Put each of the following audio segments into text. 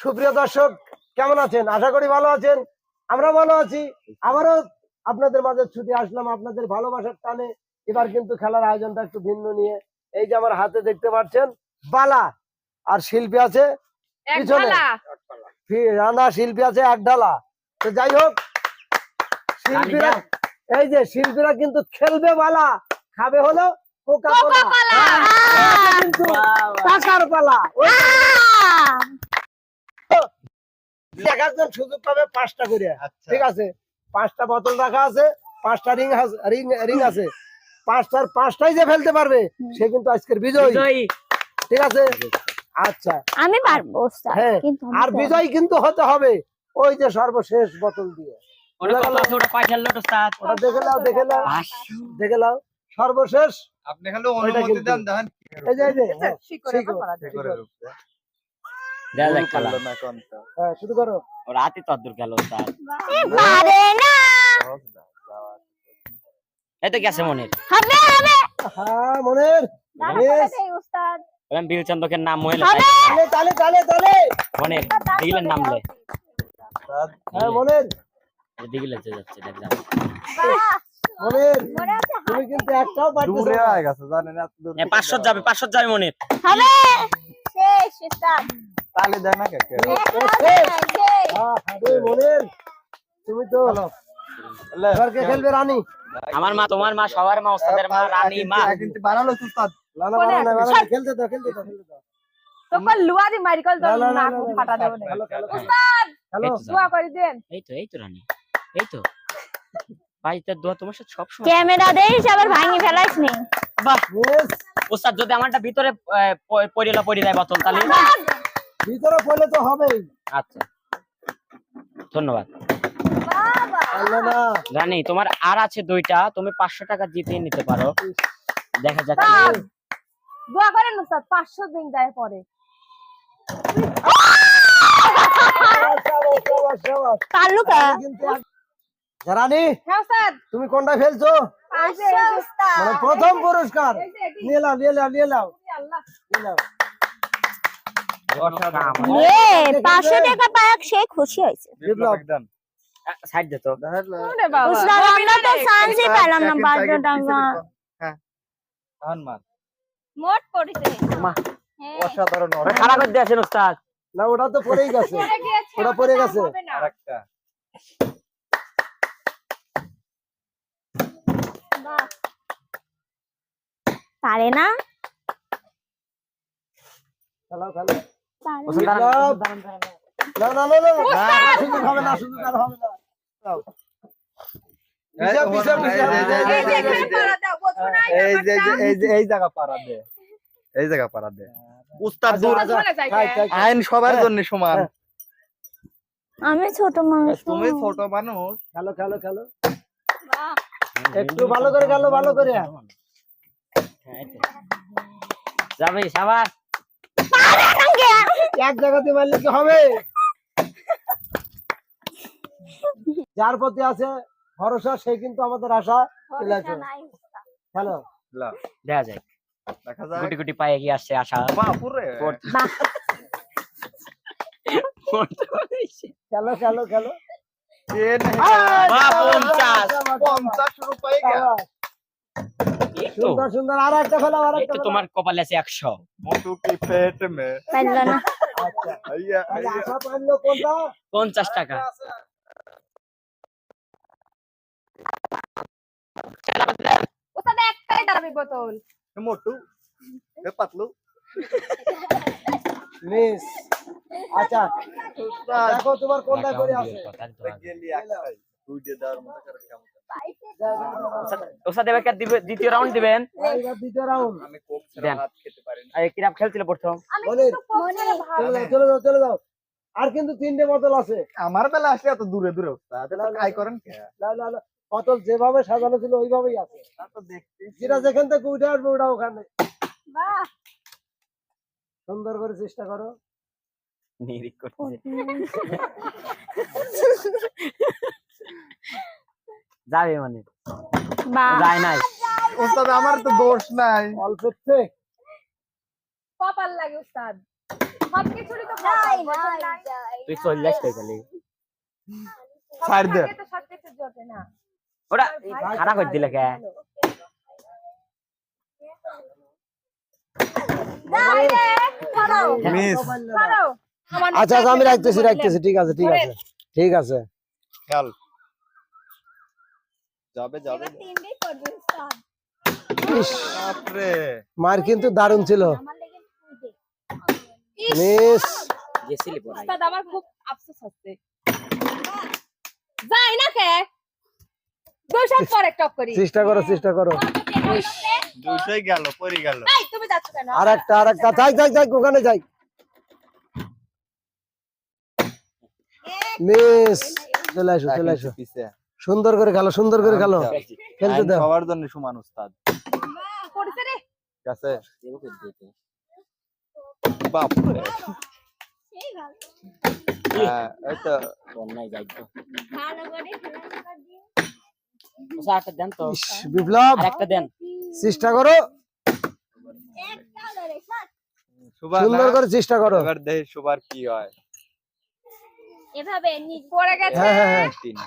সুপ্রিয় দর্শক, কেমন আছেন? আশা করি ভালো আছেন। আমরা ভালো আছি। আবারও আপনাদের মাঝে ছুটে আসলাম আপনাদের ভালোবাসার টানে। এবার কিন্তু খেলার আয়োজনটা একটু ভিন্ন নিয়ে। এই যে আমার হাতে দেখতে পাচ্ছেন বালা, আর শিল্পী আছে পিছনে, রানা শিল্পী আছে এক ডালা। তো যাই হোক, শিল্পীরা এই যে শিল্পীরা কিন্তু খেলবে বালা, খাবে হলো কোকা কোলা, কিন্তু টাকার পালা। একজন সুযোগ পাবে 5টা করে, ঠিক আছে? 5টা বোতল রাখা আছে, 5টা রিং আছে, 5টার 5টাই যে ফেলতে পারবে সে কিন্তু আজকের বিজয়ী, ঠিক আছে? আচ্ছা, আমি পারবো স্যার, হ্যাঁ, কিন্তু আর বিজয় কিন্তু হতে হবে ওই যে সর্বশেষ বোতল দিয়ে। ওটা দেখে নাও, দেখে নাও সর্বশেষ। আপনি খালি অনুমতি দেন, দেখেন এই যে হ্যাঁ, শুরু করো। রাতে তদ্দুর গেল স্যার। পারে না, এই তো গেছে মনির। হবে হবে। হ্যাঁ মনের, উস্তাদ ওই বিলচন্দ্রকে নাম মহিলা তালে তালে তালে মনির দিগিলের নাম লয়। হ্যাঁ মনের, দিগিলে যাচ্ছে দেখলাম। মনের, তুমি কিন্তু একটাও পারছো দূরে না। হয়ে গেছে, জানেন এত দূর 500 যাবে, 500 যাবে মনির। হবে শেষ উস্তাদ। তালে দেন না কে আরে মনের, তুমি তো এবার কে খেলবে? রানী। আমার মা, তোমার মা, সবার মা, ওস্তাদের মা, রানী মা। কিন্তু বানালো উস্তাদ। না না খেলতে দাও, খেলতে দাও। তোকে লুয়া দি মারিকল তো না ফাটা দেব না। উস্তাদ হ্যালো, দোয়া করে দেন। এই তো রানী, এই তো ভাই, তার দোয়া তোমার সাথে সব সময়। ক্যামেরা দেইস আবার ভাঙি ফেলাইস নি। বাহ মিস, ওস্তাদ, যদি আমারটা ভিতরে পড়ে যায় বোতল তাহলে। ভিতরে পড়লে তো হবেই। আচ্ছা, ধন্যবাদ পারলে না। রানী। তোমার আর আছে 2টা, তুমি 500 টাকা জিতিয়ে নিতে পারো। দেখা যাক। দোয়া করেন উস্তাদ 500 দিন যায় পরে। পারলু কা কিন্তু রানী, হ্যাঁ উস্তাদ, তুমি কোনটা ফেলছো? উস্তাদ মানে প্রথম পুরস্কার নিয়ে নাও, নিয়ে নাও, নিয়ে নাও, আল্লাহ নিয়ে নাও। এ 500 টাকা পায় সে খুশি হইছে। বিপ্লব, দেন সাইড দে তো। ওরে বাবা, উস্তাদ আমরা তো চান্সই পেলাম না 500 টাকা। হ্যাঁ আন মার মোট পড়িছে। মা, অসাধারণ ওটা খারাপ করে দিয়েছেন ওস্তাদ। না ওটা তো পড়েই গেছে, পড়ে গিয়েছে, ওটা পড়ে গেছে। হবে না। আরেকটা পারে না, খেলো খেলো। পারে ওস্তাদ না। দাঁড়ান। না না না না, সুযোগ হবে না, সুযোগ আর হবে না। নাও। পিছে, পিছে, পিছে। এই যে এখানে পাড়া দাও, বোঝো না এই জায়গা পারা দে, এই জায়গা পারা দে উস্তাদ দূর আচ্ছা, চলে যায় খাই, খাই, খাই। আইন সবার জন্য সমান। হ্যাঁ। আমি ছোট মানুষ। তুমি ছোট মানুষ, খেলো খেলো খেলো, একটু ভালো করে খেলো, ভালো করে। হ্যাঁ, এই তো। যাবে সাবাস। এক জায়গাতে মারলে কি হবে? যার প্রতি আছে ভরসা সে কিন্তু আমাদের আশা পেলেছে। খেলো। দেখা যায় দেখা যায় গুটি গুটি পায়ে কি আসছে আশা। বাপুরে খেলো খেলো খেলো। ये नहीं বাহ, 50। 50 रुपए क्या এই তো, সুন্দর সুন্দর, আর একটা ফেলো, আর এই একটা তো ফেলো। তোমার কপালে আছে 100। मोटू की पेट में পারলো না। আচ্ছা, आइया তাহলে আশা পাইলো কোনটা? 50 টাকা। উস্তাদ একটাই দাঁড়াবে বোতল। मोटू ए पतलू মিস। আচ্ছা, দেখো তোমার কোনটা করে আছে। ये लिया तू दे दार मत कर क्या ওস্তাদ এবার দ্বিতীয় রাউন্ড দিবেন। এবার দ্বিতীয় রাউন্ড। আমি কোক ছাড়া দেন। ভাত খেতে পারি না। আর কিরাম খেলছিল প্রথম। আমি বলে, কিন্তু কোনে ভালো। চলে যাও, চলে যাও। আর কিন্তু 3টে বোতল আছে। আমার বেলা আসলে এত দূরে দূরে উস্তাদ এটা খাই করেন কে না না না, বোতল যেভাবে সাজানো ছিল ওইভাবেই আছে। তা তো দেখতে যেটা যেখান থেকে উঠে আসবে ওটা ওখানে। বাহ, সুন্দর করে চেষ্টা করো। নিরিক করতেছে। যাবে মানে বাহ যায় নাই। উস্তাদ আমার তো দোষ নাই অল্প থেকে কপাল লাগে উস্তাদ। সব কিছুরই তো তুই চলে যাস কই খালি ছাড় দে। তো সবকিছু জোটে না। ওটা খারাপ করে দিলে কে যাই রে, ধরো, মিস ধরো। আচ্ছা আচ্ছা, আমি রাখতেছি ঠিক আছে ঠিক আছে। খেল যাবে যাবে। ইস, বাপরে মার কিন্তু দারুণ ছিল। মিস গেছিলি পড়াই উস্তাদ, আমার খুব আফসোস হচ্ছে। যাই না কে? 2 শট পরে টপ করি। চেষ্টা করো। দুইটাই গেল পরি গেল। এই, তুমি যাচ্ছ কেন? আর একটা যাই ওখানে যাই। মিস, চলে আসো। পিছে সুন্দর করে খেলো খেলতে দাও। সবার জন্য সমান উস্তাদ। পড়ছে রে। ঠিক আছে বাপরে। এই তো বন্যায় যাই তো ওসা একটা দেন তো ইস, বিপ্লব আরেকটা দেন চেষ্টা করো, সুবা সুন্দর করে চেষ্টা করো। এবার দেখি সুবার কি হয়। এভাবে পড়ে গেছে। হ্যাঁ। 3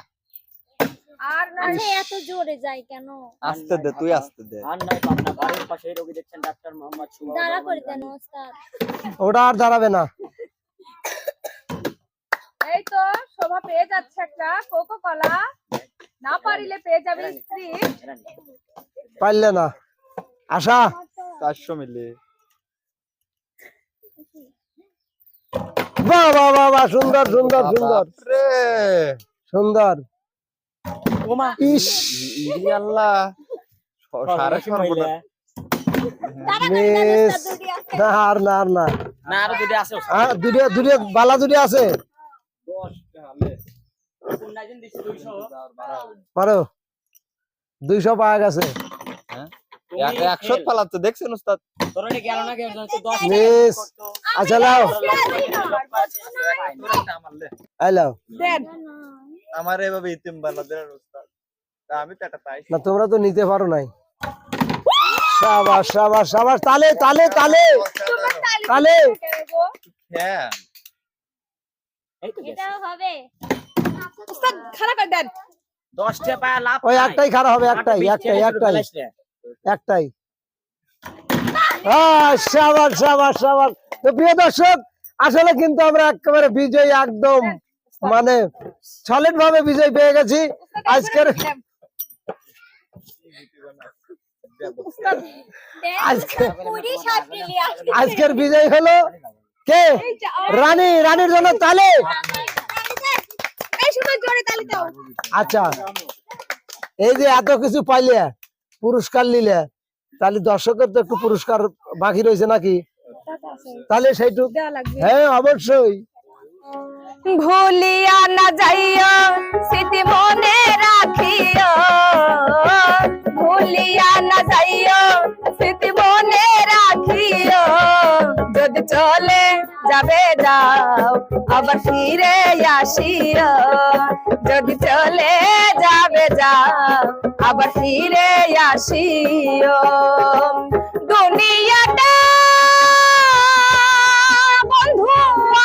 আর না, এত জোরে যায় কেন? আস্তে দে, তুই আস্তে দে। আর নাই আপনার বাড়ির পাশে রোগী দেখছেন ডাক্তার মোহাম্মদ সুবা দাঁড়া করে দেন ওস্তাদ। ওটা আর দাঁড়াবে না। এই তো শোভা পেয়ে যাচ্ছে একটা কোকো কলা। না পারিলে পেয়ে যাবে স্ত্রী। পারলে না। আশা 400 মিলি। বাহ, সুন্দর বাপরে ওমা ইস, ই আল্লাহ সারা সর্বদা। মিস, না আর না না আর দুটো আছে দুটো বালা দুটো আছে। 10 কোনদিন দিছি 200 পারো 200 পাওয়া গেছে। হ্যাঁ 100 পালাতে দেখছেন উস্তাদ। তোরনি গেল না কেউ তো 10 মিস, আচ্ছা লাও লাও। দেন। আমার এভাবে ইতিম বানাদের উস্তাদ। তা আমি তো এটা পাইছি। না তোমরা তো নিতে পারো নাই। শাবাশ, তালে হ্যাঁ এই তো গেছে এটাও হবে। উস্তাদ খাড়া করে দেন। 10 টা পায়া লাভ ওই একটাই খারাপ হবে, একটাই। শাবাশ। তো প্রিয় দর্শক, আসলে কিন্তু আমরা একেবারে বিজয়ী, একদম মানে সলিড ভাবে বিজয় পেয়ে গেছি আজকের। আজকের বিজয় হলো কে? রানীর জন্য তালে। এই সময় জোরে তালি দাও। আচ্ছা, এই যে এত কিছু পাইলে, পুরস্কার নিলে, তাহলে দর্শকের তো একটু পুরস্কার বাকি রয়েছে নাকি? তাহলে সেইটুক, দেওয়া লাগবে। হ্যাঁ অবশ্যই। ভুলিয়া না যাইও স্মৃতি মনে রাখিও। ভুলিয়া না যাইও স্মৃতি মনে রাখিও। যদি চলে যাবে যাও আবার ফিরে আসিও। যদি চলে যাবে যাও আবার ফিরে আসিও। দুনিয়াটা বন্ধু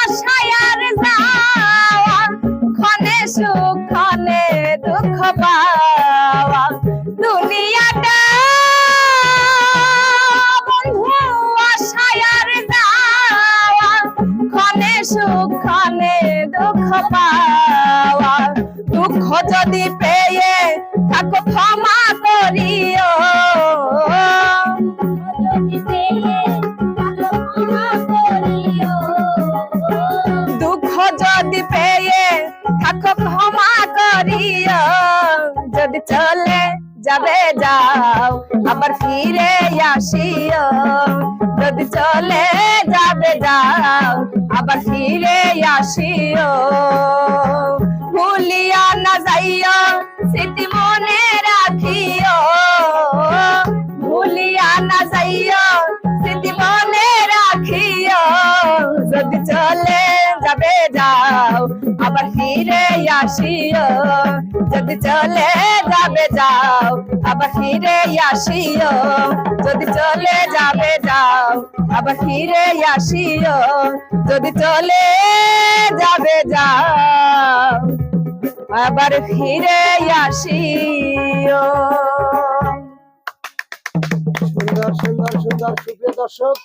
আশায় আর যাওয়া, ক্ষণে সুখ ক্ষণে দুঃখ পাওয়া। দুনিয়াটা বন্ধু আশায় আর যাওয়া, ক্ষণে সুখ ক্ষণে দুঃখ পাওয়া। দুঃখ যদি পেয়ে থাকো ক্ষমা করিও। দুঃখ যদি পেয়ে থাকো ক্ষমা করিও। যদি চলে যাবে যাও আবার ফিরে আসিও। যদি চলে যাবে যাও আবার ফিরে আসিও। ভুলিয়া না যাইও স্মৃতি মনে রাখিও। ভুলিয়া না যাইও স্মৃতি মনে রাখিও। যদি চলে যাবে যাও আবার ফিরে আসিও যদি চলে যাবে যাও আবার ফিরে আসিও যদি চলে যাবে যাও আবার ফিরে আসিও যদি চলে যাবে যাও আবার ফিরে আসিও। সুন্দর সুন্দর সুন্দর। সুপ্রিয় দর্শক,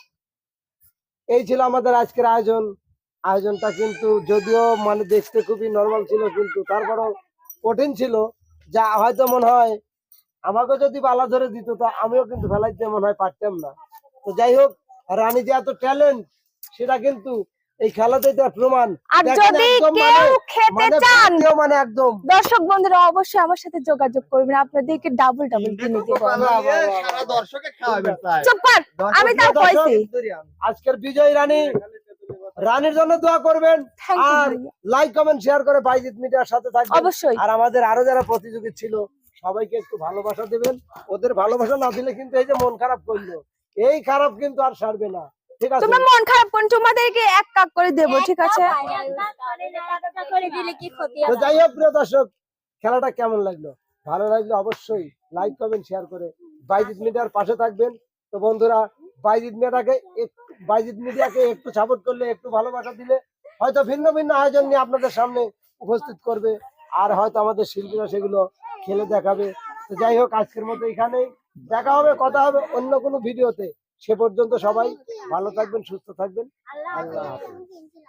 এই ছিল আমাদের আজকের আয়োজনটা কিন্তু যদিও মানে দেখতে খুবই নরমাল ছিল, কিন্তু তারপরেও কঠিন ছিল, যা হয়তো মনে হয় আমাকে যদি বালা ধরে দিত তো আমিও কিন্তু ফেলাইতে মনে হয় পারতাম না। তো যাই হোক, রানী যে এত ট্যালেন্ট সেটা কিন্তু এই খেলাতে তার প্রমাণ। আর দেখেন যদি একদম কেউ খেতে মানে চান মানে একদম দর্শক বন্ধুরা অবশ্যই আমার সাথে যোগাযোগ করবেন, আপনাদেরকে ডাবল কিনে দিব। সারা দর্শকে খাওয়াবে তাই চুপ কর, আমি তাও কইছি। আজকের বিজয়ী রানীর জন্য দোয়া করবেন, Thank you, আর ভাইয়া। লাইক কমেন্ট শেয়ার করে বাইজিৎ মিডিয়ার সাথে থাকবেন। অবশ্যই। আর আমাদের আরো যারা প্রতিযোগী ছিল সবাইকে একটু ভালোবাসা দেবেন। ওদের ভালোবাসা না দিলে কিন্তু এই যে মন খারাপ করলো, এই খারাপ কিন্তু আর সারবে না, ঠিক আছে? তোমরা মন খারাপ করুন, তোমাদেরকে এক কাপ করে দেবো, ঠিক আছে? করে দিলে কি ক্ষতি তো যাই হোক প্রিয় দর্শক, খেলাটা কেমন লাগলো? ভালো লাগলো অবশ্যই লাইক কমেন্ট শেয়ার করে বাইজিৎ মিডিয়ার পাশে থাকবেন। তো বন্ধুরা, বাইজিৎ মিডিয়াকে একটু সাপোর্ট করলে, একটু ভালোবাসা দিলে হয়তো ভিন্ন ভিন্ন আয়োজন নিয়ে আপনাদের সামনে উপস্থিত করবে, আর হয়তো আমাদের শিল্পীরা সেগুলো খেলে দেখাবে। তো যাই হোক, আজকের মতো এখানেই দেখা হবে, কথা হবে অন্য কোনো ভিডিওতে। সে পর্যন্ত সবাই ভালো থাকবেন, সুস্থ থাকবেন। আল্লাহ হাফেজ।